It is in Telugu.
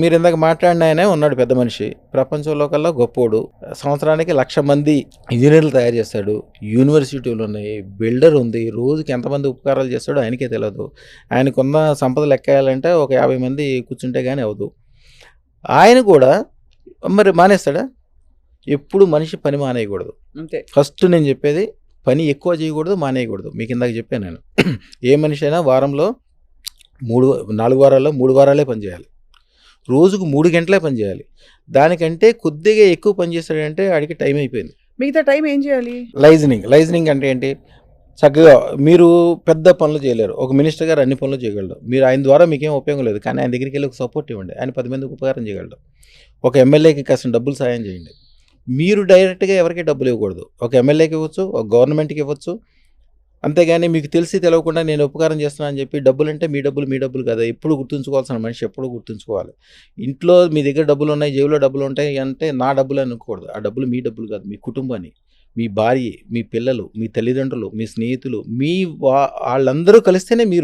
మీరు ఇందాక మాట్లాడిన ఆయనే ఉన్నాడు పెద్ద మనిషి, ప్రపంచంలో కల్లా గొప్పోడు, సంవత్సరానికి 1,00,000 మంది ఇంజనీర్లు తయారు చేస్తాడు, యూనివర్సిటీలు ఉన్నాయి, బిల్డర్ ఉంది, రోజుకి ఎంతమంది ఉపకారాలు చేస్తాడో ఆయనకే తెలియదు. ఆయనకున్న సంపద లెక్కేయాలంటే ఒక 50 మంది కూర్చుంటే కానీ అవదు. ఆయన కూడా మరి మానేస్తాడా? ఎప్పుడు మనిషి పని మానేయకూడదు. అంతే. ఫస్ట్ నేను చెప్పేది పని ఎక్కువ చేయకూడదు, మానేయకూడదు. మీకు ఇందాక చెప్పాను నేను. ఏ మనిషి అయినా వారంలో 4 వారాల్లో 3 వారాలే పని చేయాలి, రోజుకు 3 గంటలే పని చేయాలి. దానికంటే కొద్దిగా ఎక్కువ పని చేస్తాడంటే ఆడికి టైం అయిపోయింది. మిగతా టైం ఏం చేయాలి? లైజనింగ్ అంటే ఏంటి? చక్కగా మీరు పెద్ద పనులు చేయలేరు, ఒక మినిస్టర్ గారు అన్ని పనులు చేయగలడు, మీరు ఆయన ద్వారా మీకేం ఉపయోగం లేదు, కానీ ఆయన దగ్గరికి వెళ్ళి ఒక సపోర్ట్ ఇవ్వండి, ఆయన 10 మందికి ఉపకారం చేయగలడు. ఒక ఎమ్మెల్యేకి కాసిన డబ్బులు సాయం చేయండి. మీరు డైరెక్ట్గా ఎవరికి డబ్బులు ఇవ్వకూడదు, ఒక ఎమ్మెల్యేకి ఇవ్వచ్చు, ఒక గవర్నమెంట్కి ఇవ్వచ్చు. అంతేగాని మీకు తెలిసి తెలియకుండా నేను ఉపకారం చేస్తున్నాను అని చెప్పి డబ్బులు అంటే మీ డబ్బులు కదా. ఎప్పుడు గుర్తుంచుకోవాల్సిన మనిషి ఎప్పుడు గుర్తుంచుకోవాలి. ఇంట్లో మీ దగ్గర డబ్బులు ఉన్నాయి, జేబులో డబ్బులు ఉంటాయి అంటే నా డబ్బులు అనుకోకూడదు. ఆ డబ్బులు మీ డబ్బులు కాదు, మీ కుటుంబాన్ని, మీ భార్య, మీ పిల్లలు, మీ తల్లిదండ్రులు, మీ స్నేహితులు, వాళ్ళందరూ కలిస్తేనే మీరు.